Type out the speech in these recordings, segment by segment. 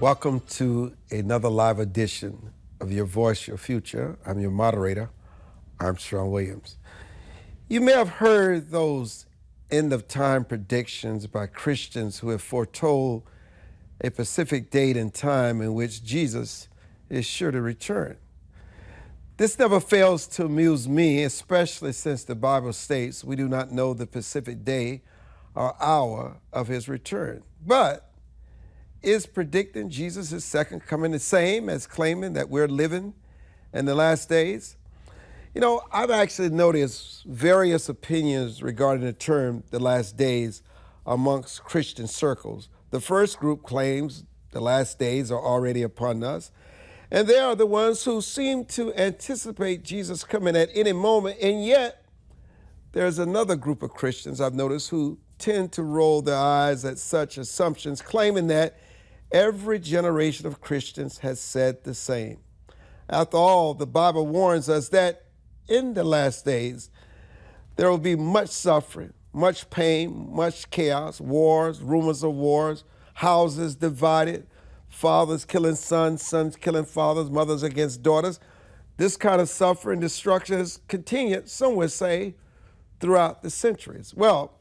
Welcome to another live edition of Your Voice, Your Future. I'm your moderator, Armstrong Williams. You may have heard those end-of-time predictions by Christians who have foretold a specific date and time in which Jesus is sure to return. This never fails to amuse me, especially since the Bible states we do not know the specific day or hour of his return. But is predicting Jesus' second coming the same as claiming that we're living in the last days? You know, I've actually noticed various opinions regarding the term the last days amongst Christian circles. The first group claims the last days are already upon us, and they are the ones who seem to anticipate Jesus coming at any moment, and yet there's another group of Christians I've noticed who tend to roll their eyes at such assumptions, claiming that every generation of Christians has said the same. After all, the Bible warns us that in the last days, there will be much suffering, much pain, much chaos, wars, rumors of wars, houses divided, fathers killing sons, sons killing fathers, mothers against daughters. This kind of suffering, destruction has continued, some would say, throughout the centuries. Well,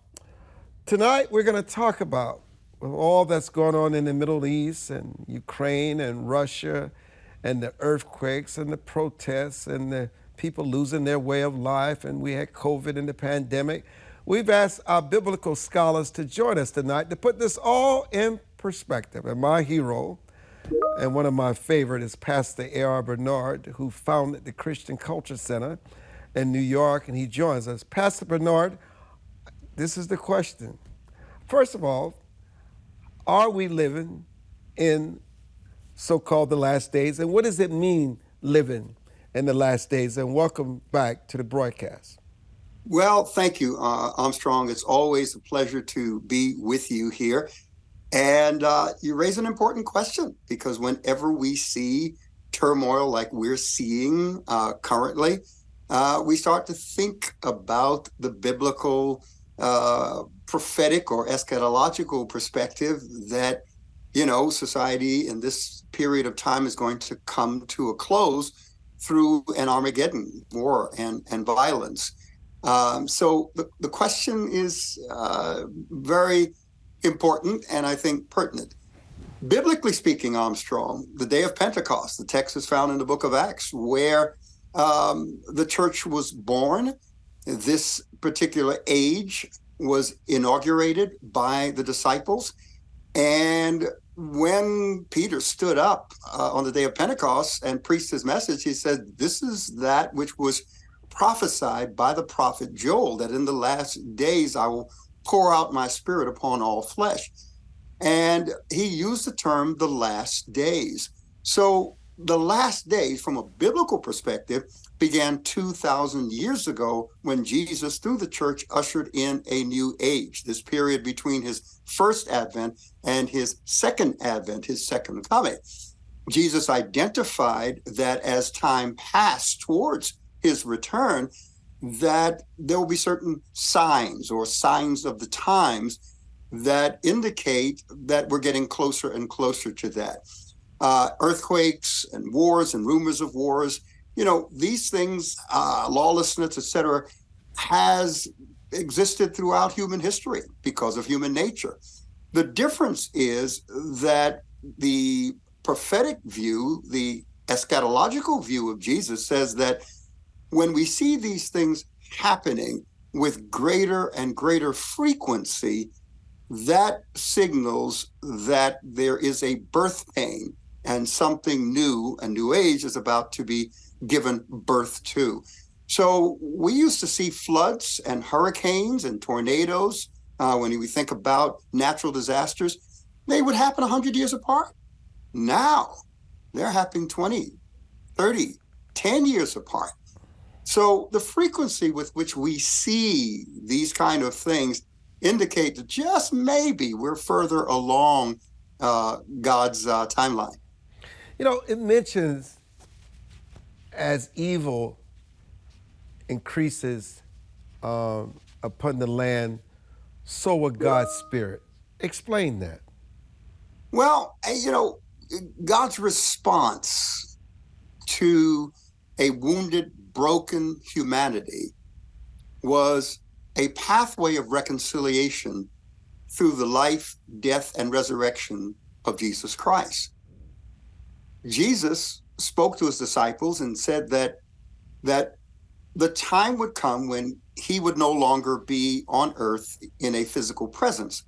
tonight we're going to talk about all that's going on in the Middle East and Ukraine and Russia and the earthquakes and the protests and the people losing their way of life, and we had COVID and the pandemic. We've asked our biblical scholars to join us tonight to put this all in perspective. And my hero, and one of my favorite, is Pastor A.R. Bernard, who founded the Christian Culture Center in New York, and he joins us. Pastor Bernard, this is the question. First of all, are we living in so-called the last days? And what does it mean, living in the last days? And welcome back to the broadcast. Well, thank you, Armstrong. It's always a pleasure to be with you here. And you raise an important question, because whenever we see turmoil like we're seeing currently, we start to think about the biblical prophetic or eschatological perspective that, you know, society in this period of time is going to come to a close through an Armageddon war and violence. So the question is very important and I think pertinent. Biblically speaking, Armstrong, the day of Pentecost, the text is found in the book of Acts, where the church was born. This particular age was inaugurated by the disciples. And when Peter stood up on the day of Pentecost and preached his message, he said, this is that which was prophesied by the prophet Joel, that in the last days I will pour out my spirit upon all flesh. And he used the term the last days. So the last days, from a biblical perspective, began 2,000 years ago when Jesus, through the church, ushered in a new age, this period between his first advent and his second advent, his second coming. Jesus identified that as time passed towards his return, that there will be certain signs or signs of the times that indicate that we're getting closer and closer to that. Earthquakes and wars and rumors of wars, you know, these things, lawlessness, etc., has existed throughout human history because of human nature. The difference is that the prophetic view, the eschatological view of Jesus, says that when we see these things happening with greater and greater frequency, that signals that there is a birth pain and something new, a new age is about to be given birth to. So we used to see floods and hurricanes and tornadoes. When we think about natural disasters, they would happen 100 years apart. Now they're happening 20, 30, 10 years apart. So the frequency with which we see these kind of things indicate that just maybe we're further along God's timeline. You know, it mentions as evil increases upon the land, so will God's Spirit. Explain that. Well, you know, God's response to a wounded, broken humanity was a pathway of reconciliation through the life, death, and resurrection of Jesus Christ. Jesus spoke to his disciples and said that the time would come when he would no longer be on earth in a physical presence,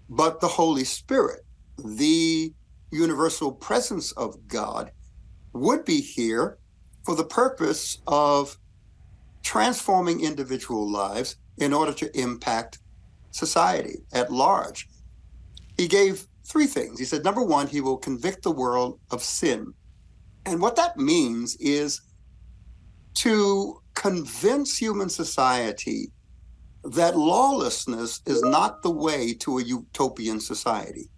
but the Holy Spirit, the universal presence of God, would be here for the purpose of transforming individual lives in order to impact society at large. He gave three things. He said, number one, he will convict the world of sin. And what that means is to convince human society that lawlessness is not the way to a utopian society.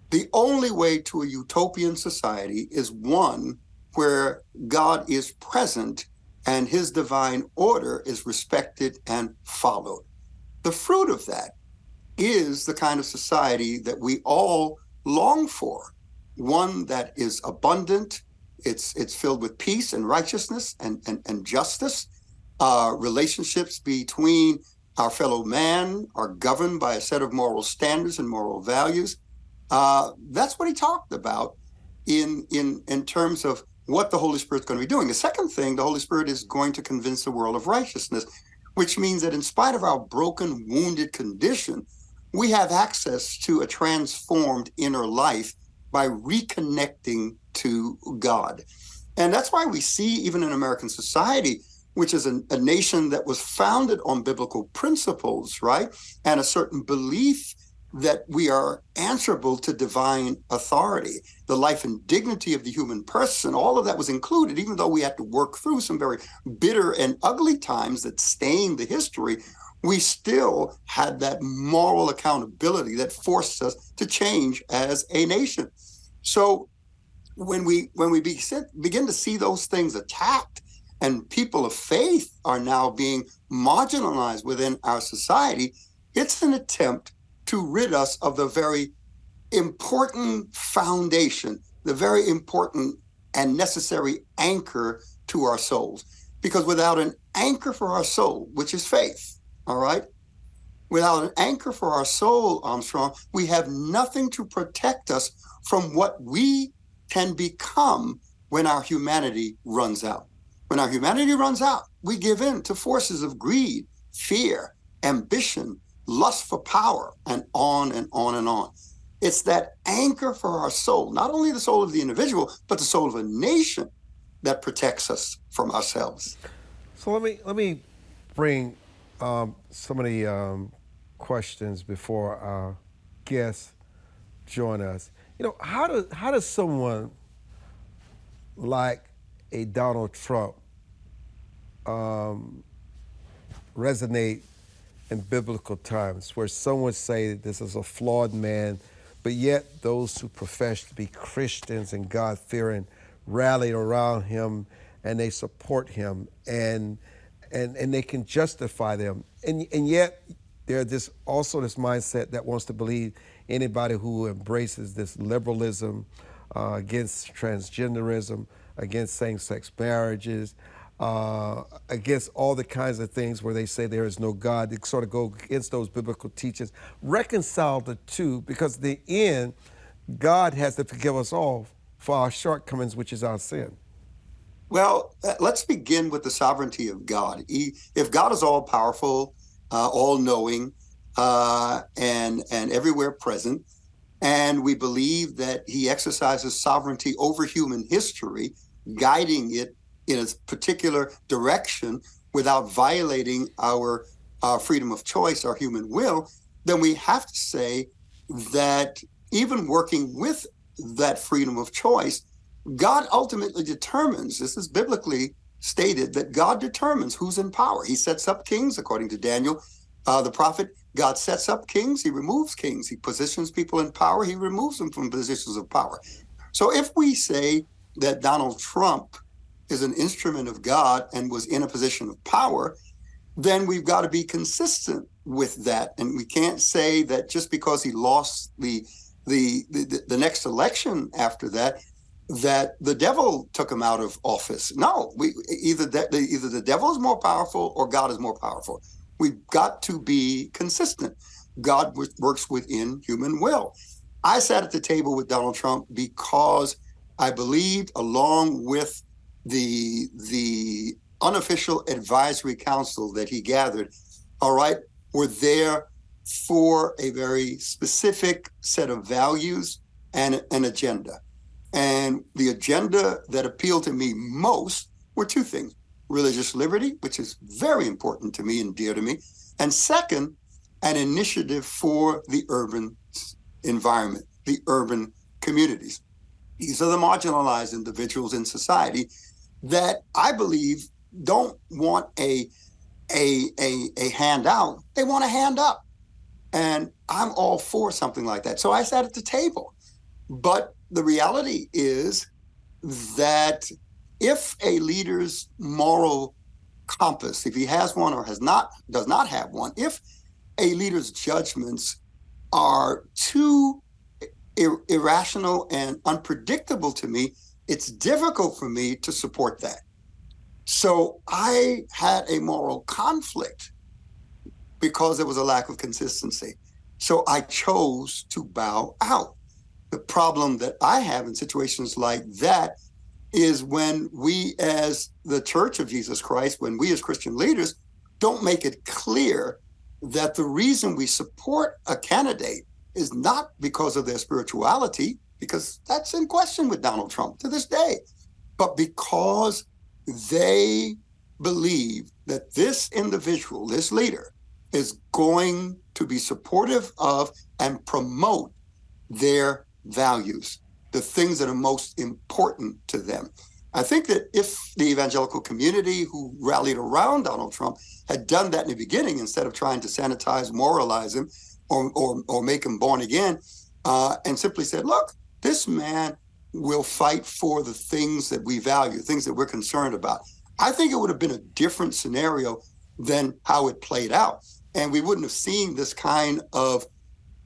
The only way to a utopian society is one where God is present and his divine order is respected and followed. The fruit of that is the kind of society that we all long for, one that is abundant, it's filled with peace and righteousness and justice. Relationships between our fellow man are governed by a set of moral standards and moral values. That's what he talked about in terms of what the Holy Spirit's going to be doing. The second thing, the Holy Spirit is going to convince the world of righteousness, which means that in spite of our broken, wounded condition, we have access to a transformed inner life by reconnecting to God. And that's why we see, even in American society, which is a nation that was founded on biblical principles, right? And a certain belief that we are answerable to divine authority, the life and dignity of the human person, all of that was included, even though we had to work through some very bitter and ugly times that stained the history. We still had that moral accountability that forced us to change as a nation. So when we begin to see those things attacked, and people of faith are now being marginalized within our society, it's an attempt to rid us of the very important foundation, the very important and necessary anchor to our souls. Because without an anchor for our soul, which is faith, all right? Without an anchor for our soul, Armstrong, we have nothing to protect us from what we can become when our humanity runs out. When our humanity runs out, we give in to forces of greed, fear, ambition, lust for power, and on and on and on. It's that anchor for our soul, not only the soul of the individual, but the soul of a nation that protects us from ourselves. So let me bring some of the questions before our guests join us. You know, how does someone like a Donald Trump resonate in biblical times, where some would say this is a flawed man, but yet those who profess to be Christians and God-fearing rally around him and they support him and they can justify them. And yet there's also this mindset that wants to believe anybody who embraces this liberalism against transgenderism, against same-sex marriages, against all the kinds of things where they say there is no God. They sort of go against those biblical teachings. Reconcile the two, because in the end, God has to forgive us all for our shortcomings, which is our sin. Well, let's begin with the sovereignty of God. If God is all-powerful, all-knowing, and everywhere present, and we believe that he exercises sovereignty over human history, guiding it in a particular direction without violating our freedom of choice, our human will, then we have to say that even working with that freedom of choice, God ultimately determines, this is biblically stated, that God determines who's in power. He sets up kings, according to Daniel, the prophet. God sets up kings, he removes kings. He positions people in power, he removes them from positions of power. So if we say that Donald Trump is an instrument of God and was in a position of power, then we've got to be consistent with that. And we can't say that just because he lost the the next election after that, that the devil took him out of office. No, either the devil is more powerful or God is more powerful. We've got to be consistent. God works within human will. I sat at the table with Donald Trump because I believed, along with the unofficial advisory council that he gathered, all right, were there for a very specific set of values and an agenda. And the agenda that appealed to me most were two things: religious liberty, which is very important to me and dear to me, and second, an initiative for the urban environment, the urban communities. These are the marginalized individuals in society that I believe don't want a handout, they want a hand up. And I'm all for something like that. So I sat at the table. But the reality is that if a leader's moral compass, if he has one or does not have one, if a leader's judgments are too irrational and unpredictable to me, it's difficult for me to support that. So I had a moral conflict because there was a lack of consistency. So I chose to bow out. The problem that I have in situations like that is when we, as the Church of Jesus Christ, when we as Christian leaders don't make it clear that the reason we support a candidate is not because of their spirituality, because that's in question with Donald Trump to this day, but because they believe that this individual, this leader, is going to be supportive of and promote their values, the things that are most important to them. I think that if the evangelical community who rallied around Donald Trump had done that in the beginning, instead of trying to sanitize, moralize him, or make him born again, and simply said, look, this man will fight for the things that we value, things that we're concerned about, I think it would have been a different scenario than how it played out. And we wouldn't have seen this kind of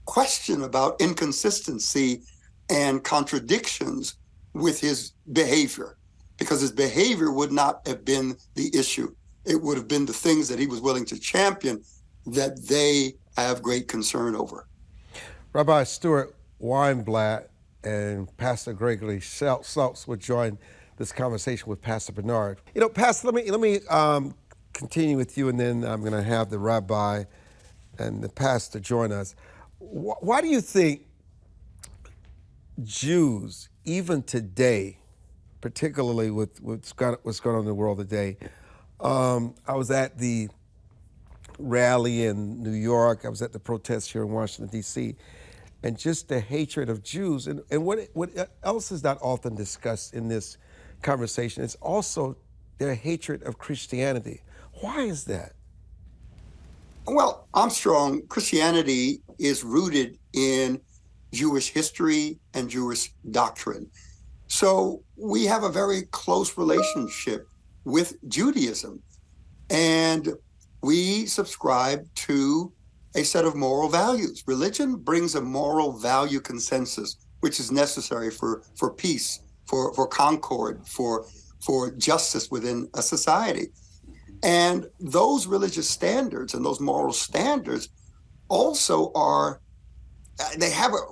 question about inconsistency and contradictions with his behavior, because his behavior would not have been the issue. It would have been the things that he was willing to champion that they have great concern over. Rabbi Stuart Weinblatt and Pastor Gregory Seltz will join this conversation with Pastor Bernard. You know, Pastor, let me continue with you, and then I'm going to have the Rabbi and the pastor join us. Why do you think Jews, even today, particularly with what's going on in the world today, I was at the rally in New York, I was at the protests here in Washington, D.C., and just the hatred of Jews. And what else is not often discussed in this conversation is also their hatred of Christianity. Why is that? Well, Armstrong, Christianity is rooted in Jewish history and Jewish doctrine. So we have a very close relationship with Judaism. And we subscribe to a set of moral values. Religion brings a moral value consensus, which is necessary for peace, for concord, for justice within a society. And those religious standards and those moral standards also are,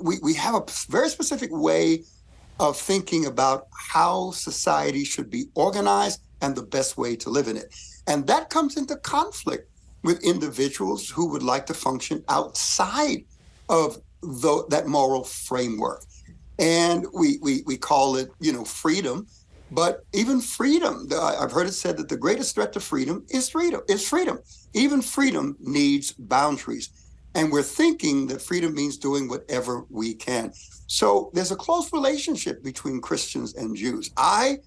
we have a very specific way of thinking about how society should be organized and the best way to live in it. And that comes into conflict with individuals who would like to function outside of that moral framework. And we call it, freedom. But even freedom, I've heard it said that the greatest threat to freedom is freedom. Even freedom needs boundaries. And we're thinking that freedom means doing whatever we can. So there's a close relationship between Christians and Jews. I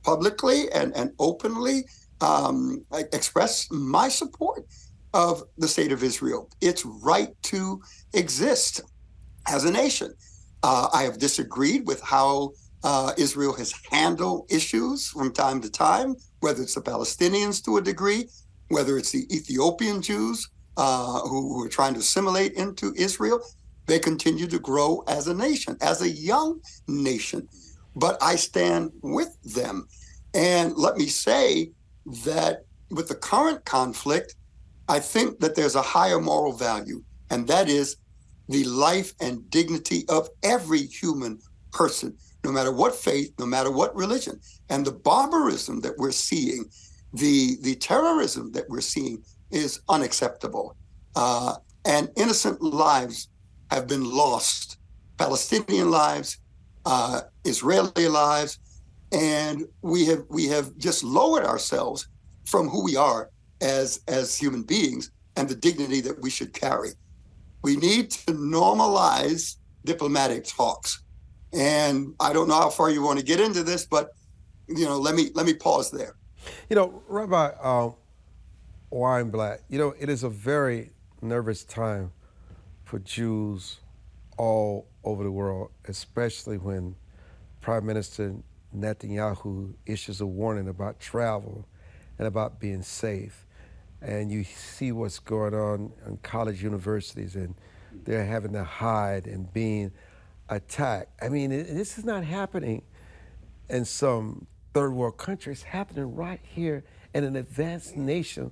publicly and openly express my support of the state of Israel, its right to exist as a nation. I have disagreed with how Israel has handled issues from time to time, whether it's the Palestinians to a degree, whether it's the Ethiopian Jews who are trying to assimilate into Israel. They continue to grow as a nation, as a young nation. But I stand with them. And let me say that with the current conflict, I think that there's a higher moral value, and that is the life and dignity of every human person, no matter what faith, no matter what religion. And the barbarism that we're seeing, the terrorism that we're seeing is unacceptable. And innocent lives have been lost, Palestinian lives, Israeli lives, and we have just lowered ourselves from who we are as human beings and the dignity that we should carry. We need to normalize diplomatic talks. And I don't know how far you want to get into this, but let me pause there. Rabbi Weinblatt, it is a very nervous time for Jews all over the world, especially when Prime Minister Netanyahu issues a warning about travel and about being safe. And you see what's going on in college universities, and they're having to hide and being attacked. I mean, this is not happening in some third world country. It's happening right here in an advanced nation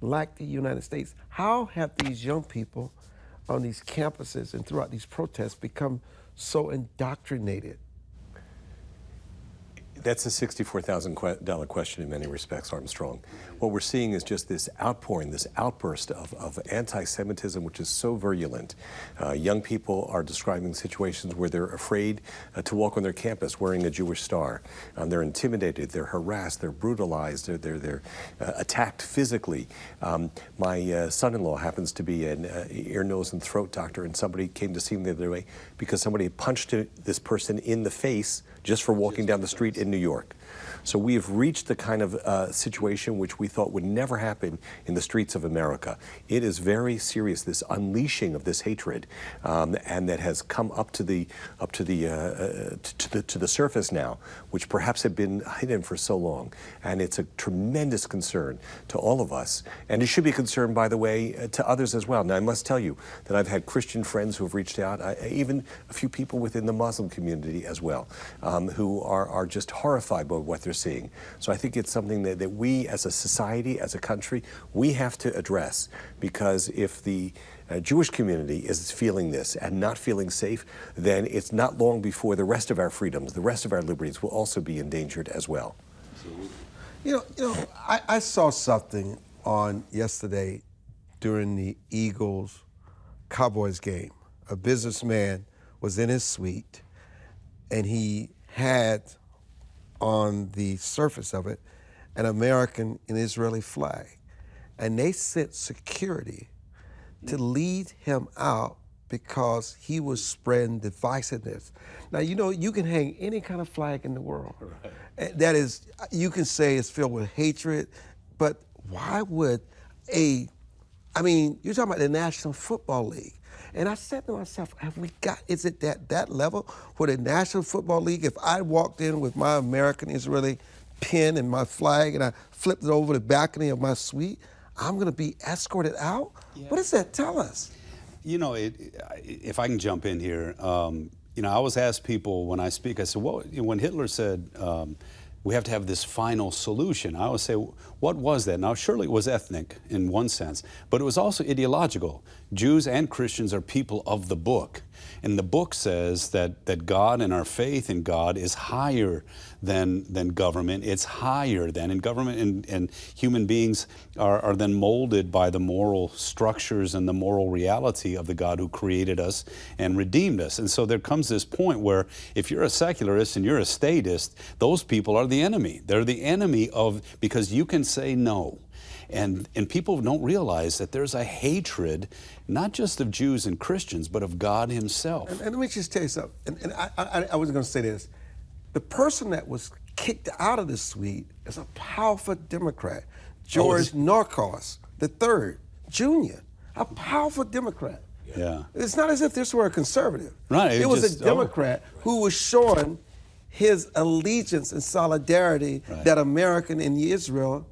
like the United States. How have these young people on these campuses and throughout these protests become so indoctrinated? That's a $64,000 question in many respects, Armstrong. What we're seeing is just this outpouring, this outburst of anti-Semitism, which is so virulent. Young people are describing situations where they're afraid to walk on their campus wearing a Jewish star. They're intimidated, they're harassed, they're brutalized, they're attacked physically. My son-in-law happens to be an ear, nose, and throat doctor, and somebody came to see him the other day because somebody punched this person in the face just for walking down the street in New York. So we have reached the kind of situation which we thought would never happen in the streets of America. It is very serious, this unleashing of this hatred, and that has come up to the surface now, which perhaps had been hidden for so long. And it's a tremendous concern to all of us, and it should be a concern, by the way, to others as well. Now, I must tell you that I've had Christian friends who have reached out, even a few people within the Muslim community as well, who are just horrified by what they're seeing. So I think it's something that we as a society, as a country, we have to address, because if the Jewish community is feeling this and not feeling safe, then it's not long before the rest of our freedoms, the rest of our liberties will also be endangered as well. I saw something on yesterday during the Eagles-Cowboys game. A businessman was in his suite, and he had on the surface of it an American and Israeli flag. And they sent security to lead him out because he was spreading divisiveness. Now, you can hang any kind of flag in the world. Right. That is, you can say it's filled with hatred, but why would you're talking about the National Football League. And I said to myself, is it that level where the National Football League, if I walked in with my American Israeli pin and my flag and I flipped it over the balcony of my suite, I'm going to be escorted out? Yeah. What does that tell us? If I can jump in here, I always ask people when I speak, I said, when Hitler said, we have to have this final solution, I always say, what was that? Now, surely it was ethnic in one sense, but it was also ideological. Jews and Christians are people of the book. And the book says that God and our faith in God is higher than government. It's higher than, and government and human beings are then molded by the moral structures and the moral reality of the God who created us and redeemed us. And so there comes this point where if you're a secularist and you're a statist, those people are the enemy. They're the enemy because you can say no. And people don't realize that there's a hatred, not just of Jews and Christians, but of God himself. And let me just tell you something, and I was going to say this. The person that was kicked out of the suite is a powerful Democrat, George Norcos III, Jr., a powerful Democrat. Yeah. It's not as if this were a conservative. Right. It was a Democrat who was showing his allegiance and solidarity that America and Israel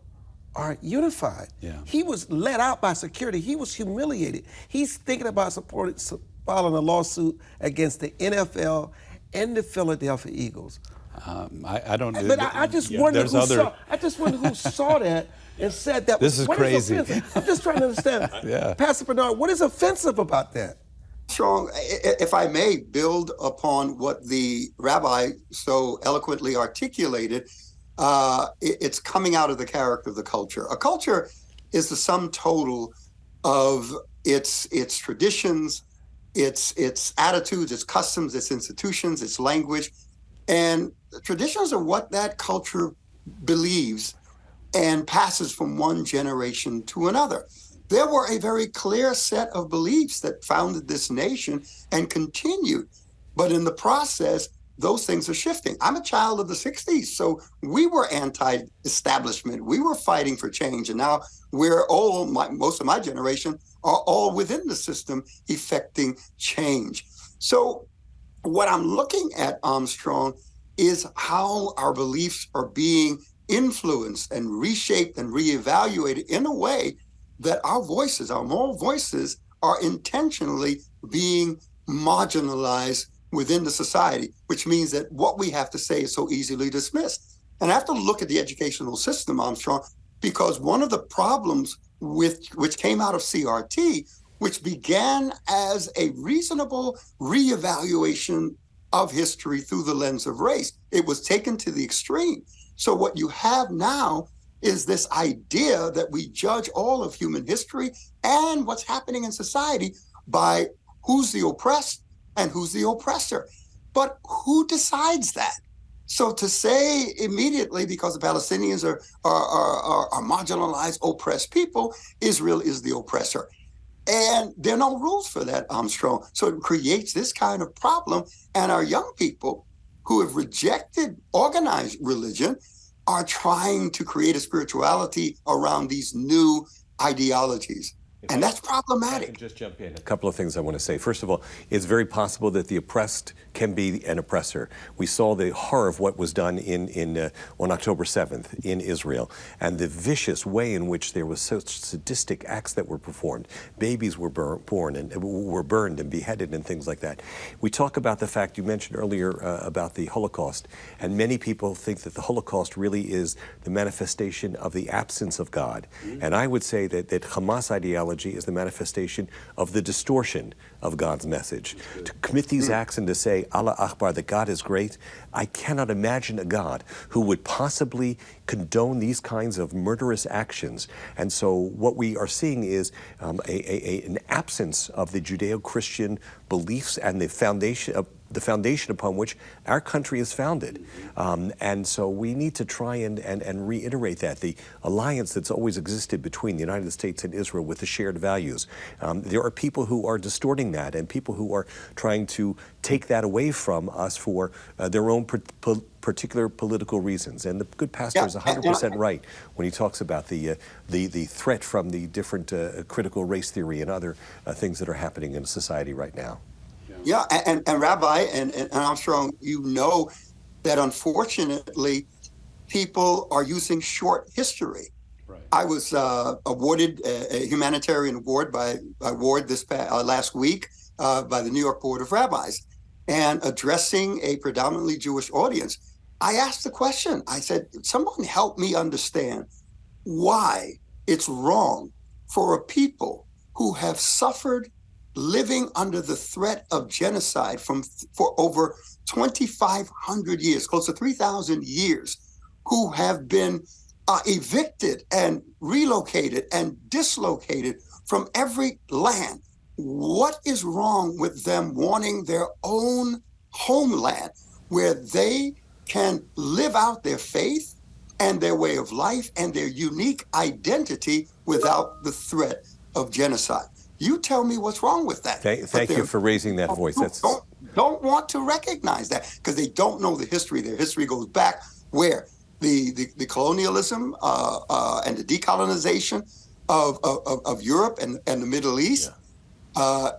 are unified. Yeah. He was let out by security. He was humiliated. He's thinking about filing a lawsuit against the NFL and the Philadelphia Eagles. I don't. But I just wonder who saw. I just wonder who saw that and said that. This is crazy. I'm just trying to understand. Yeah. Pastor Bernard, what is offensive about that? Strong, if I may build upon what the rabbi so eloquently articulated, it's coming out of the character of the culture. A culture is the sum total of its traditions, its attitudes, its customs, its institutions, its language. And traditions are what that culture believes and passes from one generation to another. There were a very clear set of beliefs that founded this nation and continued. But in the process, those things are shifting. I'm a child of the 60s, so we were anti-establishment. We were fighting for change. And now we're all, most of my generation, are all within the system effecting change. So what I'm looking at, Armstrong, is how our beliefs are being influenced and reshaped and reevaluated in a way that our voices, our moral voices, are intentionally being marginalized within the society, which means that what we have to say is so easily dismissed. And I have to look at the educational system, Armstrong, because one of the problems which came out of CRT, which began as a reasonable reevaluation of history through the lens of race, it was taken to the extreme. So what you have now is this idea that we judge all of human history and what's happening in society by who's the oppressed and who's the oppressor. But who decides that? So to say immediately, because the Palestinians are marginalized, oppressed people, Israel is the oppressor. And there are no rules for that, Armstrong. So it creates this kind of problem. And our young people who have rejected organized religion are trying to create a spirituality around these new ideologies. And that's problematic. I can just jump in. A couple of things I want to say. First of all, it's very possible that the oppressed can be an oppressor. We saw the horror of what was done on October 7th in Israel, and the vicious way in which there was such sadistic acts that were performed. Babies were born and were burned and beheaded and things like that. We talk about the fact you mentioned earlier about the Holocaust, and many people think that the Holocaust really is the manifestation of the absence of God. And I would say that Hamas ideology is the manifestation of the distortion of God's message. To commit these acts and to say, Allah Akbar, that God is great, I cannot imagine a God who would possibly condone these kinds of murderous actions. And so what we are seeing is an absence of the Judeo-Christian beliefs and the foundation upon which our country is founded. And so we need to try and reiterate that, the alliance that's always existed between the United States and Israel with the shared values. There are people who are distorting that and people who are trying to take that away from us for their own particular political reasons. And the good pastor is 100% right when he talks about the threat from the different critical race theory and other things that are happening in society right now. Yeah, and Rabbi and Armstrong, you know that unfortunately people are using short history. Right. I was awarded a humanitarian award by this last week by the New York Board of Rabbis, and addressing a predominantly Jewish audience, I asked the question. I said, someone help me understand why it's wrong for a people who have suffered living under the threat of genocide for over 2,500 years, close to 3,000 years, who have been evicted and relocated and dislocated from every land. What is wrong with them wanting their own homeland where they can live out their faith and their way of life and their unique identity without the threat of genocide? You tell me what's wrong with that. Thank you for raising that voice. Don't want to recognize that because they don't know the history. Their history goes back where the colonialism and the decolonization of Europe and the Middle East. Yeah.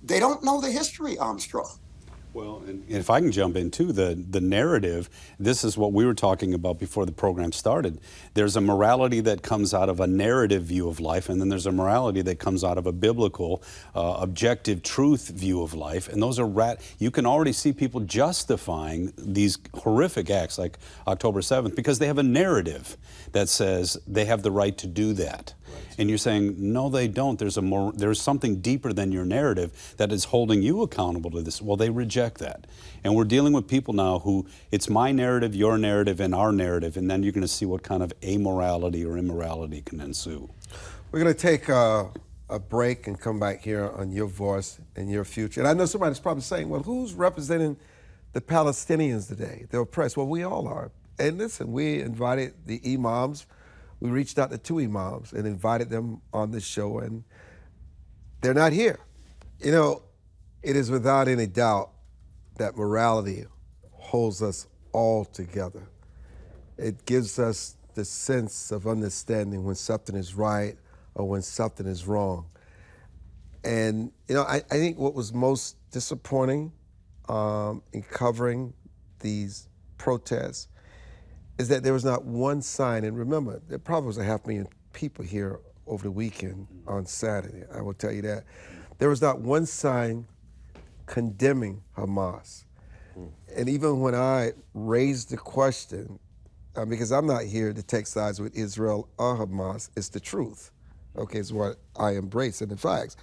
They don't know the history, Armstrong. Well, and if I can jump in too, the narrative, this is what we were talking about before the program started. There's a morality that comes out of a narrative view of life, and then there's a morality that comes out of a biblical, objective truth view of life. And those are, you can already see people justifying these horrific acts like October 7th because they have a narrative that says they have the right to do that. Right. And you're saying, no, they don't. There's something deeper than your narrative that is holding you accountable to this. Well, they reject that. And we're dealing with people now who, it's my narrative, your narrative, and our narrative, and then you're going to see what kind of amorality or immorality can ensue. We're going to take a break and come back here on Your Voice and Your Future. And I know somebody's probably saying, well, who's representing the Palestinians today? The oppressed. Well, we all are. And listen, we invited the imams. We reached out to 2 imams and invited them on this show, and they're not here. You know, it is without any doubt that morality holds us all together. It gives us the sense of understanding when something is right or when something is wrong. And, you know, I think what was most disappointing in covering these protests is that there was not one sign, and remember, there probably was 500,000 people here over the weekend on Saturday, I will tell you that. There was not one sign condemning Hamas. And even when I raised the question, because I'm not here to take sides with Israel or Hamas, it's the truth, okay, it's what I embrace and the facts.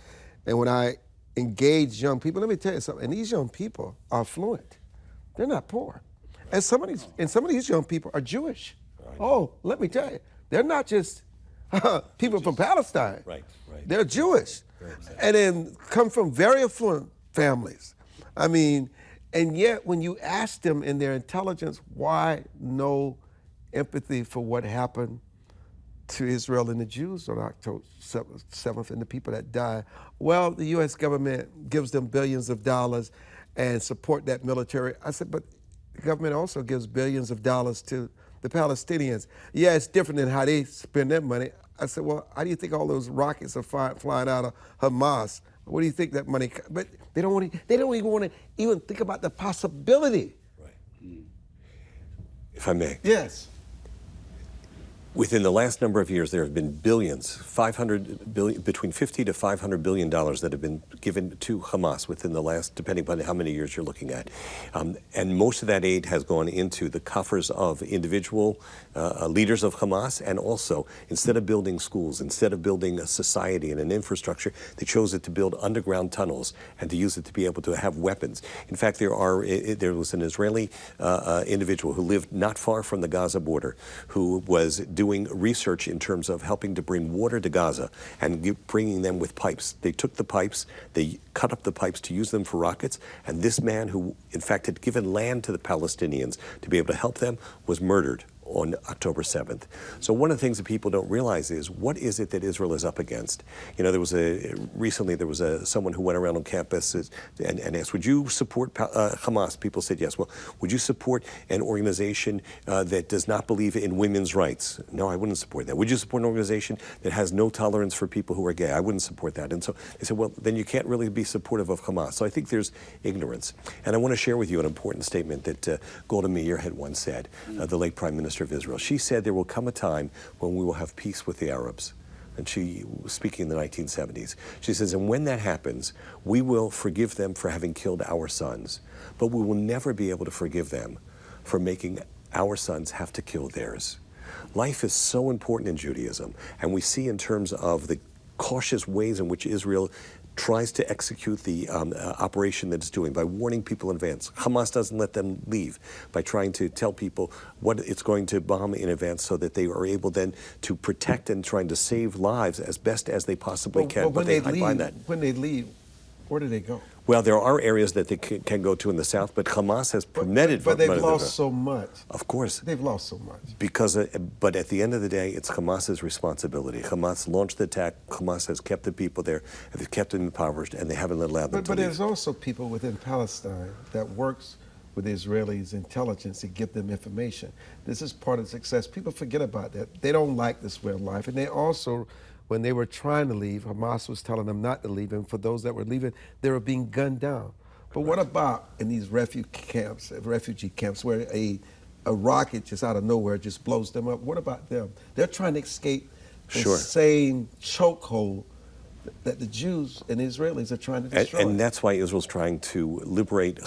And when I engage young people, let me tell you something, and these young people are affluent. They're not poor. And some of these young people are Jewish. Right. Oh, let me tell you, they're not just people from Palestine. Right. They're Jewish. Exactly. And then come from very affluent families. I mean, and yet when you ask them in their intelligence why no empathy for what happened to Israel and the Jews on October 7th and the people that died, well, the U.S. government gives them billions of dollars and support that military. I said, but the government also gives billions of dollars to the Palestinians. Yeah, it's different than how they spend their money. I said, well, how do you think all those rockets are flying out of Hamas? What do you think that money? But they don't even want to even think about the possibility. Right. If I may. Yes. Within the last number of years, there have been billions, between $50 to $500 billion that have been given to Hamas within the last, depending upon how many years you're looking at. And most of that aid has gone into the coffers of individual leaders of Hamas, and also, instead of building schools, instead of building a society and an infrastructure, they chose it to build underground tunnels and to use it to be able to have weapons. In fact, there was an Israeli individual who lived not far from the Gaza border who was doing research in terms of helping to bring water to Gaza and bringing them with pipes. They took the pipes, they cut up the pipes to use them for rockets, and this man, who in fact had given land to the Palestinians to be able to help them, was murdered on October 7th. So one of the things that people don't realize is, what is it that Israel is up against? You know, recently there was someone who went around on campus and asked, would you support Hamas? People said yes. Well, would you support an organization that does not believe in women's rights? No, I wouldn't support that. Would you support an organization that has no tolerance for people who are gay? I wouldn't support that. And so they said, well, then you can't really be supportive of Hamas. So I think there's ignorance. And I want to share with you an important statement that Golda Meir had once said, the late Prime Minister of Israel. She said there will come a time when we will have peace with the Arabs. And she was speaking in the 1970s. She says, and when that happens, we will forgive them for having killed our sons, but we will never be able to forgive them for making our sons have to kill theirs. Life is so important in Judaism, and we see in terms of the cautious ways in which Israel tries to execute the operation that it's doing by warning people in advance. Hamas doesn't let them leave by trying to tell people what it's going to bomb in advance so that they are able then to protect and trying to save lives as best as they possibly can. But they hide behind that. When they leave, where do they go? Well, there are areas that they can go to in the south, but Hamas has permitted. But they've lost so much. Of course. They've lost so much. Because, but at the end of the day, it's Hamas's responsibility. Hamas launched the attack. Hamas has kept the people there, they've kept them impoverished, and they haven't allowed them to leave. But there's also people within Palestine that works with Israelis' intelligence to give them information. This is part of success. People forget about that. They don't like this way of life, and they also, when they were trying to leave, Hamas was telling them not to leave, and for those that were leaving, they were being gunned down. But what about in these refugee camps where a rocket just out of nowhere just blows them up? What about them? They're trying to escape the same chokehold that the Jews and the Israelis are trying to destroy. And that's why Israel's trying to liberate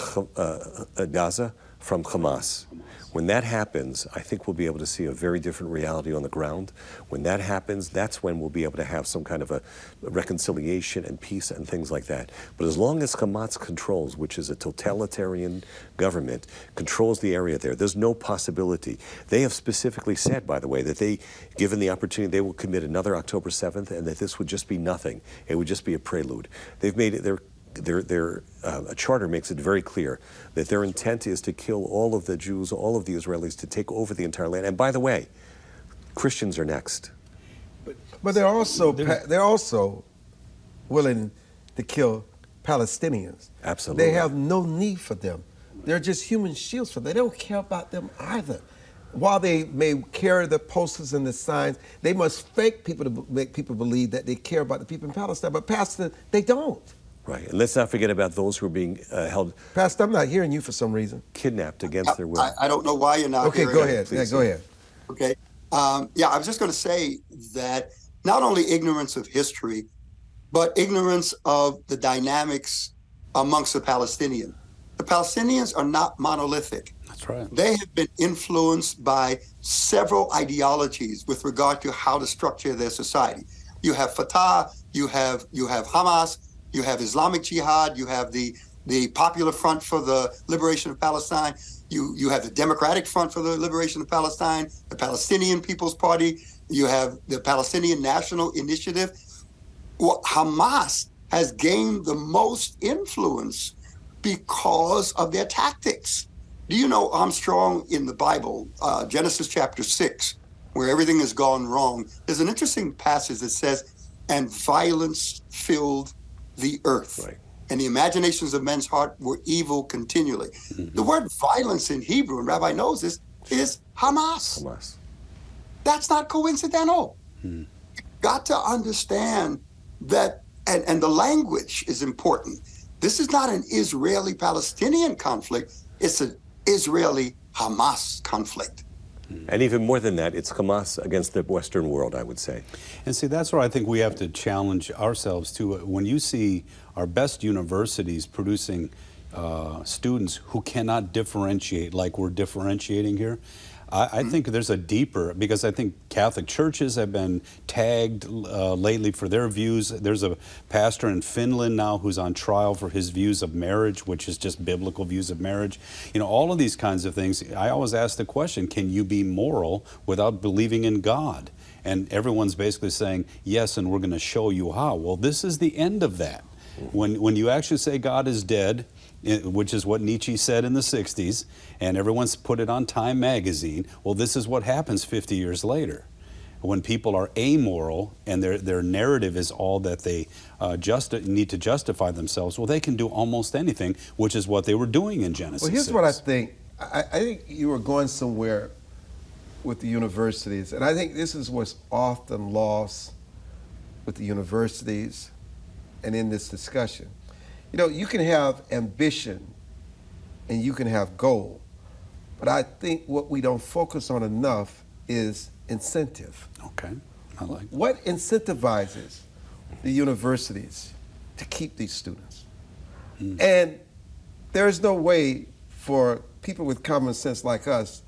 Gaza from Hamas. When that happens, I think we'll be able to see a very different reality on the ground. When that happens, that's when we'll be able to have some kind of a reconciliation and peace and things like that. But as long as Hamas controls, which is a totalitarian government, controls the area there, there's no possibility. They have specifically said, by the way, that they, given the opportunity, they will commit another October 7th and that this would just be nothing. It would just be a prelude. They've made it, their charter makes it very clear that their intent is to kill all of the Jews, all of the Israelis, to take over the entire land. And by the way, Christians are next. But they're also willing to kill Palestinians. Absolutely. They have no need for them. They're just human shields for them. They don't care about them either. While they may carry the posters and the signs, they must fake people to make people believe that they care about the people in Palestine. But Pastor, they don't. Right, and let's not forget about those who are being held. Pastor, I'm not hearing you for some reason. Kidnapped against their will. I don't know why you're not. Okay, go ahead. Yeah, go ahead. Okay. Yeah, I was just going to say that not only ignorance of history, but ignorance of the dynamics amongst the Palestinians. The Palestinians are not monolithic. That's right. They have been influenced by several ideologies with regard to how to structure their society. You have Fatah, you have Hamas, you have Islamic Jihad, you have the Popular Front for the Liberation of Palestine, you have the Democratic Front for the Liberation of Palestine, the Palestinian People's Party, you have the Palestinian National Initiative. Well, Hamas has gained the most influence because of their tactics. Do you know, Armstrong, in the Bible, Genesis chapter 6, where everything has gone wrong, there's an interesting passage that says, and violence filled the earth. Right. And the imaginations of men's heart were evil continually. The word violence in Hebrew, and Rabbi knows this, is Hamas. Hamas. That's not coincidental. You've got to understand that, and the language is important. This is not an Israeli-Palestinian conflict. It's an Israeli-Hamas conflict. And even more than that, it's Hamas against the Western world, I would say. And see, that's where I think we have to challenge ourselves too. When you see our best universities producing students who cannot differentiate like we're differentiating here, I think there's a deeper, because I think Catholic churches have been tagged lately for their views. There's a pastor in Finland now who's on trial for his views of marriage, which is just biblical views of marriage. You know, all of these kinds of things. I always ask the question, can you be moral without believing in God? And everyone's basically saying, yes, and we're going to show you how. Well, this is the end of that. When you actually say God is dead, which is what Nietzsche said in the 60s, and everyone's put it on Time magazine, well, this is what happens 50 years later. When people are amoral and their narrative is all that they need to justify themselves, well, they can do almost anything, which is what they were doing in Genesis Well, here's 6. what I think. I think you were going somewhere with the universities, and I think this is what's often lost with the universities and in this discussion. You know, you can have ambition and you can have goal, but I think what we don't focus on enough is incentive. Okay, I like that. What incentivizes the universities to keep these students? And there's no way for people with common sense like us,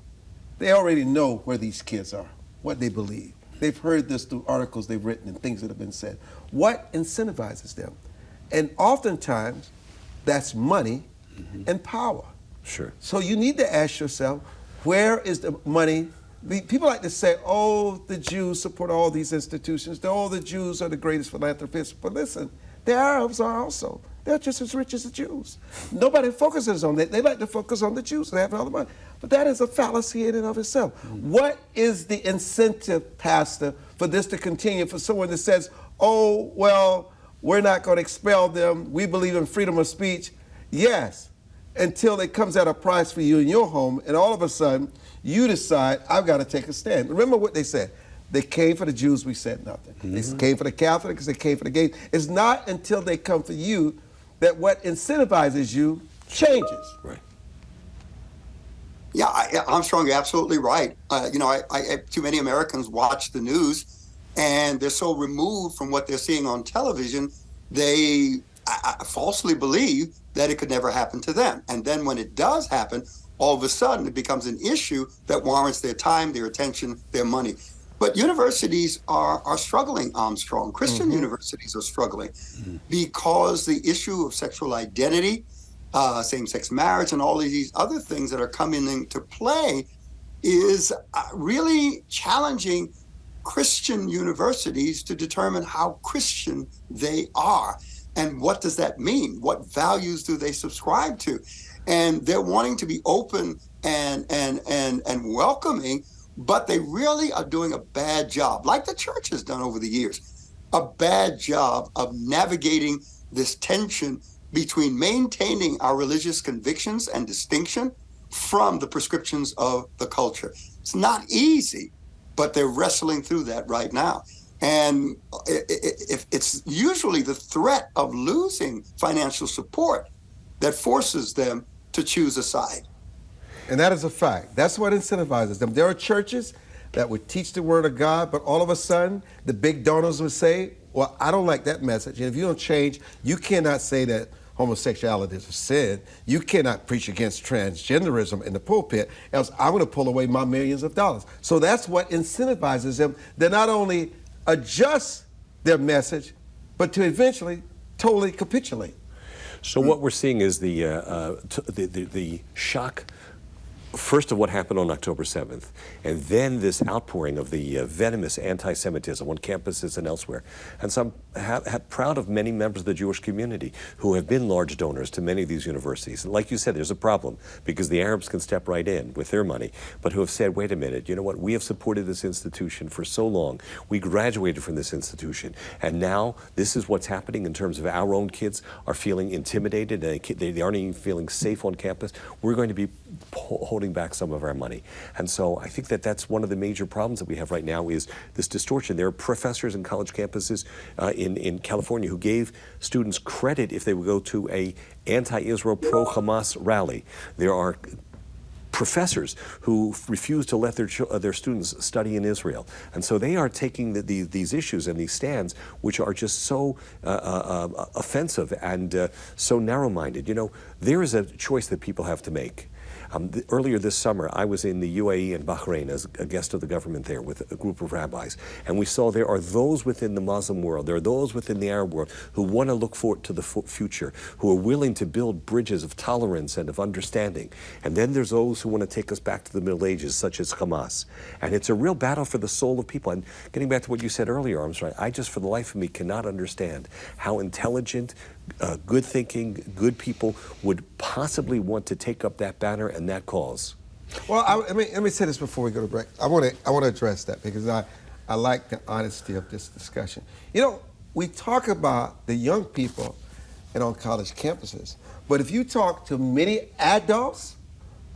they already know where these kids are, what they believe. They've heard this through articles they've written and things that have been said. What incentivizes them? And oftentimes, that's money and power. Sure. So you need to ask yourself, where is the money? People like to say, oh, the Jews support all these institutions. Oh, the Jews are the greatest philanthropists. But listen, the Arabs are also. They're just as rich as the Jews. Nobody focuses on that. They like to focus on the Jews. They have all the money. But that is a fallacy in and of itself. What is the incentive, Pastor, for this to continue, for someone that says, oh, well, we're not going to expel them. We believe in freedom of speech. Yes, until it comes at a price for you in your home, and all of a sudden, you decide, I've got to take a stand. Remember what they said. They came for the Jews, we said nothing. They came for the Catholics, they came for the gays. It's not until they come for you that what incentivizes you changes. Right. Yeah, Armstrong, you're absolutely right. Too many Americans watch the news, and they're so removed from what they're seeing on television, they falsely believe that it could never happen to them. And then when it does happen, all of a sudden it becomes an issue that warrants their time, their attention, their money. But universities are struggling, Armstrong. Christian universities are struggling because the issue of sexual identity, same-sex marriage, and all of these other things that are coming into play is really challenging Christian universities to determine how Christian they are. And what does that mean? What values do they subscribe to? And they're wanting to be open and welcoming, but they really are doing a bad job, like the church has done over the years, a bad job of navigating this tension between maintaining our religious convictions and distinction from the prescriptions of the culture. It's not easy, but they're wrestling through that right now. And it's usually the threat of losing financial support that forces them to choose a side. And that is a fact. That's what incentivizes them. There are churches that would teach the word of God, but all of a sudden, the big donors would say, well, I don't like that message. And if you don't change, you cannot say that homosexuality is a sin. You cannot preach against transgenderism in the pulpit, else I'm going to pull away my millions of dollars. So that's what incentivizes them. They not only adjust their message, but to eventually totally capitulate. So what we're seeing is the shock, first of what happened on October 7th, and then this outpouring of the venomous anti-Semitism on campuses and elsewhere. And so I'm proud of many members of the Jewish community who have been large donors to many of these universities. And like you said, there's a problem because the Arabs can step right in with their money, but who have said, wait a minute, you know what, we have supported this institution for so long. We graduated from this institution, and now this is what's happening in terms of our own kids are feeling intimidated, and they aren't even feeling safe on campus. We're going to be holding back some of our money. And so I think that that's one of the major problems that we have right now is this distortion. There are professors in college campuses in California who gave students credit if they would go to a anti-Israel, pro-Hamas rally. There are professors who refuse to let their students study in Israel. And so they are taking these issues and these stands, which are just so offensive and so narrow-minded. You know, there is a choice that people have to make. Earlier this summer, I was in the UAE and Bahrain as a guest of the government there with a group of rabbis. And we saw there are those within the Muslim world, there are those within the Arab world who want to look forward to the future, who are willing to build bridges of tolerance and of understanding. And then there's those who want to take us back to the Middle Ages, such as Hamas. And it's a real battle for the soul of people. And getting back to what you said earlier, Armstrong, I just for the life of me cannot understand how intelligent, good thinking, good people would possibly want to take up that banner and that cause. Well, let me say this before we go to break. I want to address that because I like the honesty of this discussion. You know, we talk about the young people and on college campuses, but if you talk to many adults,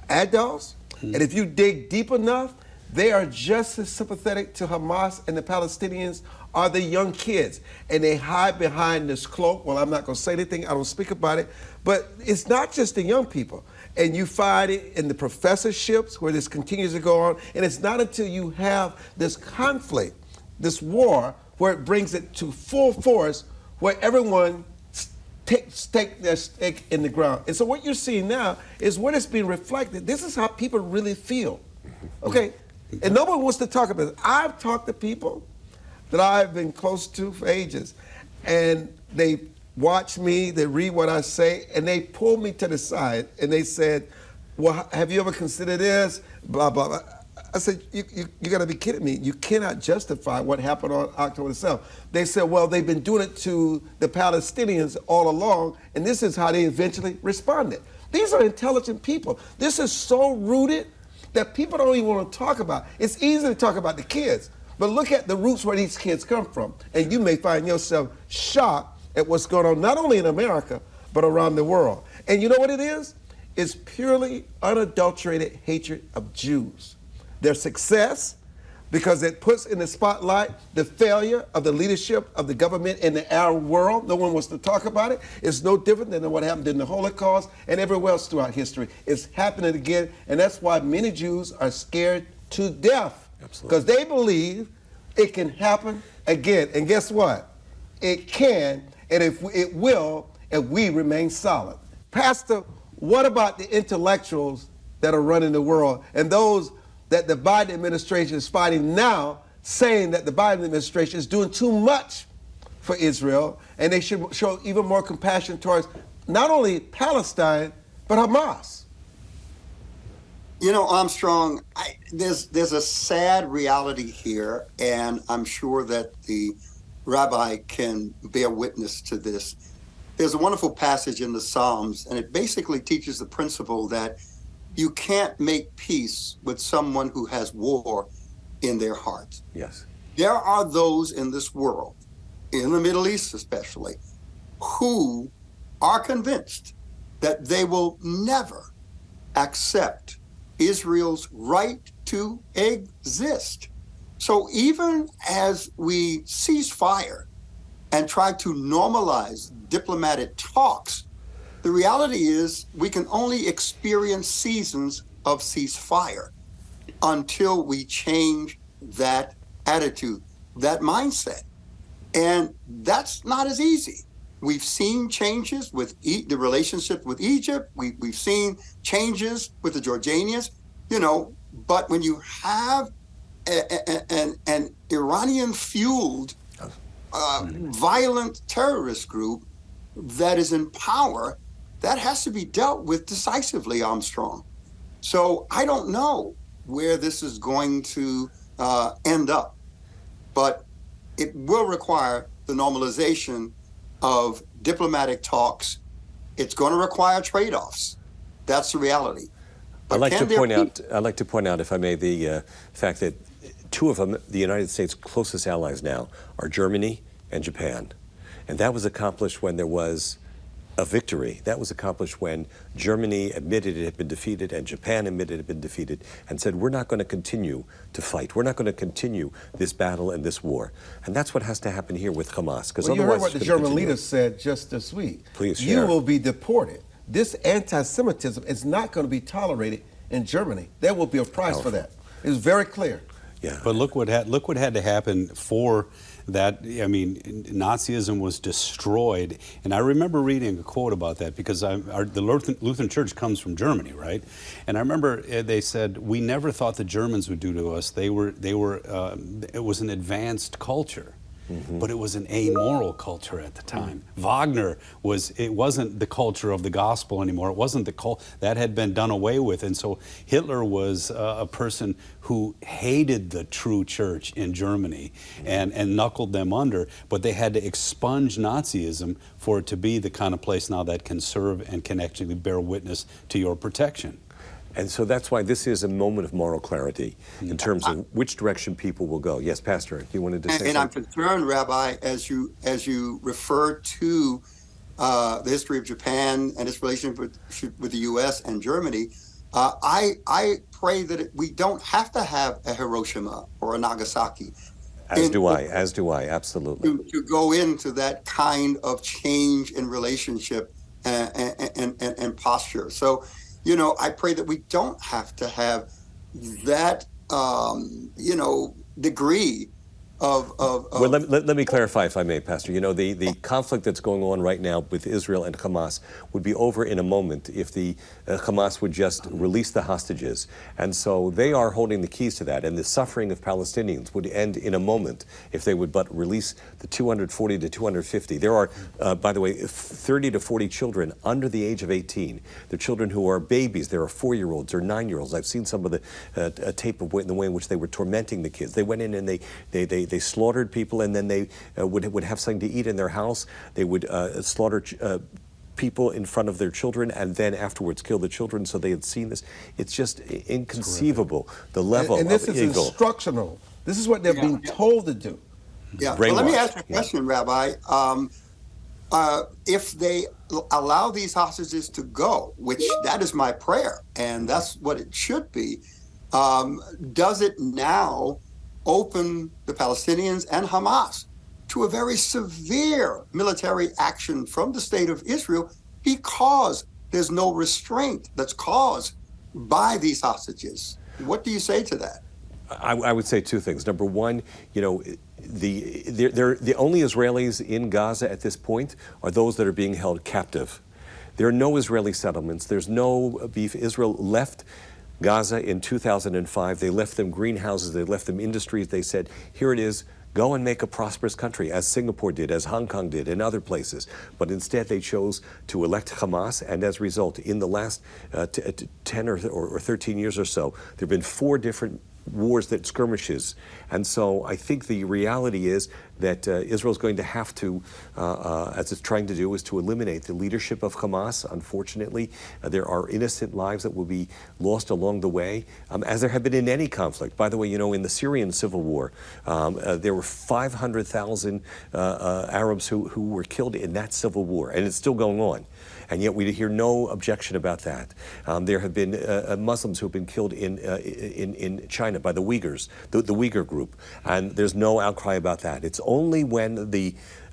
and if you dig deep enough, they are just as sympathetic to Hamas and the Palestinians are the young kids. And they hide behind this cloak. Well, I'm not going to say anything. I don't speak about it. But it's not just the young people. And you find it in the professorships where this continues to go on. And it's not until you have this conflict, this war, where it brings it to full force, where everyone take their stake in the ground. And so what you're seeing now is what is being reflected. This is how people really feel. Okay? And no one wants to talk about it. I've talked to people that I've been close to for ages, and they watch me, they read what I say, and they pull me to the side, and they said, well, have you ever considered this? Blah, blah, blah. I said, you got to be kidding me. You cannot justify what happened on October the 7th. They said, well, they've been doing it to the Palestinians all along, and this is how they eventually responded. These are intelligent people. This is so rooted that people don't even want to talk about. It's easy to talk about the kids, but look at the roots where these kids come from, and you may find yourself shocked at what's going on not only in America, but around the world. And you know what it is? It's purely unadulterated hatred of Jews. Their success, because it puts in the spotlight the failure of the leadership of the government in the Arab world. No one wants to talk about it. It's no different than what happened in the Holocaust and everywhere else throughout history. It's happening again, and that's why many Jews are scared to death. Absolutely. Because they believe it can happen again. And guess what? It can, and it will, if we remain solid. Pastor, what about the intellectuals that are running the world and those that the Biden administration is fighting now, saying that the Biden administration is doing too much for Israel and they should show even more compassion towards not only Palestine, but Hamas? You know, Armstrong, there's a sad reality here, and I'm sure that the Rabbi can bear witness to this. There's a wonderful passage in the Psalms, and it basically teaches the principle that you can't make peace with someone who has war in their heart. Yes. There are those in this world, in the Middle East especially, who are convinced that they will never accept Israel's right to exist. So even as we cease fire and try to normalize diplomatic talks, the reality is we can only experience seasons of ceasefire until we change that attitude, that mindset. And that's not as easy. We've seen changes with the relationship with Egypt. We've seen changes with the Jordanians, but when you have an Iranian-fueled violent terrorist group that is in power, that has to be dealt with decisively, Armstrong. So I don't know where this is going to end up, but it will require the normalization of diplomatic talks. It's going to require trade-offs. That's the reality. I'd like to point out, if I may, the fact that two of them, the United States' closest allies now, are Germany and Japan. And that was accomplished when there was a victory. That was accomplished when Germany admitted it had been defeated and Japan admitted it had been defeated and said, we're not going to continue to fight. We're not going to continue this battle and this war. And that's what has to happen here with Hamas. Because well, you otherwise heard what the German leader said just this week. Please share. You will be deported. This anti-Semitism is not going to be tolerated in Germany. There will be a price for that. It's very clear. Yeah. But look what had to happen for that. I mean, Nazism was destroyed. And I remember reading a quote about that because the Lutheran Church comes from Germany, right? And I remember they said, we never thought the Germans would do to us. It was an advanced culture. Mm-hmm. But it was an amoral culture at the time. Wagner wasn't the culture of the gospel anymore. It wasn't that had been done away with. And so Hitler was a person who hated the true church in Germany and knuckled them under. But they had to expunge Nazism for it to be the kind of place now that can serve and can actually bear witness to your protection. And so that's why this is a moment of moral clarity in terms of which direction people will go. Yes, Pastor, you wanted to say something? And I'm concerned, Rabbi, as you refer to the history of Japan and its relationship with the U.S. and Germany, I pray that we don't have to have a Hiroshima or a Nagasaki. As do I, absolutely. To go into that kind of change in relationship and posture. So, I pray that we don't have to have that, degree of Well, let me clarify, if I may, Pastor. The conflict that's going on right now with Israel and Hamas would be over in a moment if the Hamas would just release the hostages. And so they are holding the keys to that. And the suffering of Palestinians would end in a moment if they would but release the 240 to 250. There are, by the way, 30 to 40 children under the age of 18. They're children who are babies. There are 4-year-olds or 9-year-olds. I've seen some of the tape of the way in which they were tormenting the kids. They went in and they slaughtered people, and then they would have something to eat in their house. They would slaughter people in front of their children, and then afterwards kill the children. So they had seen this. It's just inconceivable, the level and this of is evil. Instructional. This is what they're being told to do. Yeah. Well, let me ask you a question, Rabbi. If they allow these hostages to go, which that is my prayer, and that's what it should be, does it now open the Palestinians and Hamas to a very severe military action from the state of Israel because there's no restraint that's caused by these hostages. What do you say to that? I would say two things. Number one, the only Israelis in Gaza at this point are those that are being held captive. There are no Israeli settlements. There's no beef. Israel left Gaza in 2005. They left them greenhouses. They left them industries. They said, here it is. Go and make a prosperous country, as Singapore did, as Hong Kong did, and other places. But instead, they chose to elect Hamas, and as a result, in the last 10 or 13 years or so, there have been 4 different wars, skirmishes. And so I think the reality is that Israel's going to have to, as it's trying to do, is to eliminate the leadership of Hamas. Unfortunately, there are innocent lives that will be lost along the way, as there have been in any conflict. By the way, in the Syrian civil war, there were 500,000 Arabs who were killed in that civil war, and it's still going on. And yet we hear no objection about that. There have been Muslims who have been killed in China by the Uyghurs, the Uyghur group, and there's no outcry about that. It's only when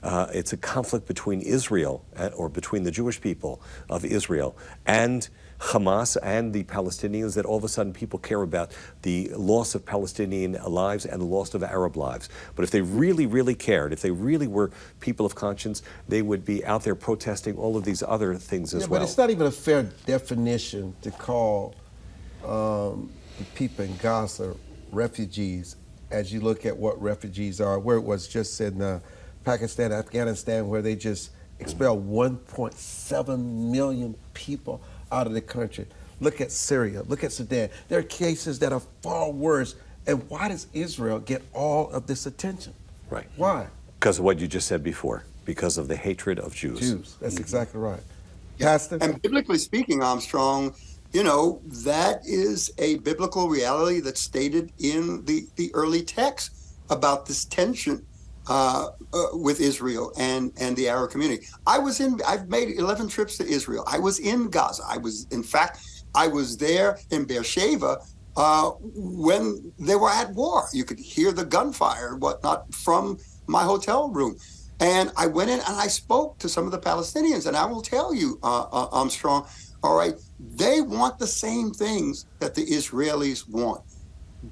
it's a conflict between Israel or between the Jewish people of Israel and Hamas and the Palestinians that all of a sudden people care about the loss of Palestinian lives and the loss of Arab lives. But if they really, really cared, if they really were people of conscience, they would be out there protesting all of these other things as well. But it's not even a fair definition to call the people in Gaza refugees, as you look at what refugees are, where it was just in Pakistan, Afghanistan, where they just expelled 1.7 million people out of the country. Look at Syria, look at Sudan. There are cases that are far worse. And why does Israel get all of this attention? Right. Why? Because of what you just said before, because of the hatred of Jews. That's exactly right. Pastor? And biblically speaking, Armstrong, that is a biblical reality that's stated in the early text about this tension with Israel and the Arab community. I've made 11 trips to Israel. I was in Gaza. I was there in Beersheba when they were at war. You could hear the gunfire and whatnot from my hotel room. And I went in and I spoke to some of the Palestinians. And I will tell you, Armstrong, all right, they want the same things that the Israelis want.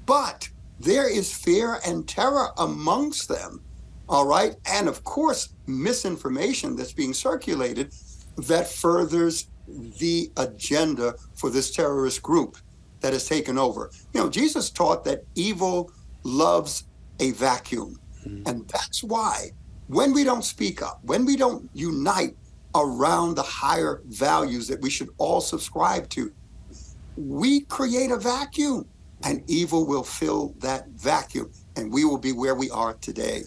But there is fear and terror amongst them. All right. And of course, misinformation that's being circulated that furthers the agenda for this terrorist group that has taken over. Jesus taught that evil loves a vacuum. And that's why when we don't speak up, when we don't unite around the higher values that we should all subscribe to, we create a vacuum and evil will fill that vacuum and we will be where we are today.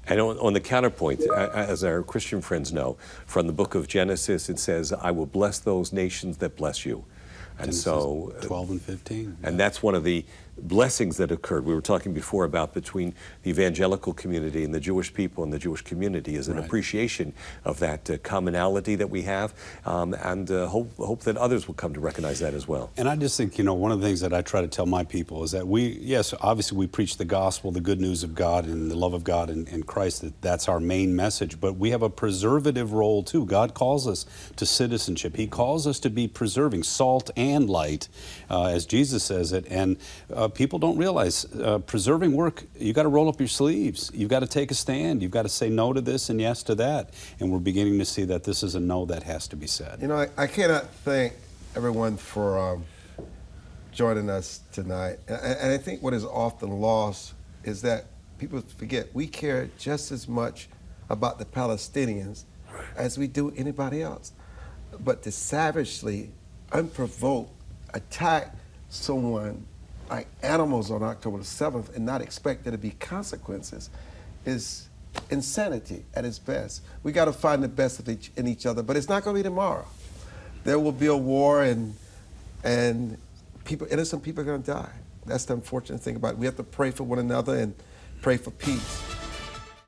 And on the counterpoint, as our Christian friends know, from the book of Genesis, it says, I will bless those nations that bless you. And Genesis so 12 and 15. And that's one of the blessings that occurred. We were talking before about between the evangelical community and the Jewish people and the Jewish community is an appreciation of that commonality that we have, and hope that others will come to recognize that as well. And I just think, one of the things that I try to tell my people is that obviously we preach the gospel, the good news of God and the love of God and Christ, that's our main message, but we have a preservative role too. God calls us to citizenship. He calls us to be preserving, salt and light, as Jesus says it, and people don't realize preserving work, you got to roll up your sleeves. You've got to take a stand. You've got to say no to this and yes to that. And we're beginning to see that this is a no that has to be said. I cannot thank everyone for joining us tonight. And I think what is often lost is that people forget we care just as much about the Palestinians as we do anybody else. But to savagely, unprovoked attack someone like animals on October the 7th and not expect there to be consequences is insanity at its best. We got to find the best of in each other, but it's not going to be tomorrow. There will be a war and innocent people are going to die. That's the unfortunate thing about it. We have to pray for one another and pray for peace.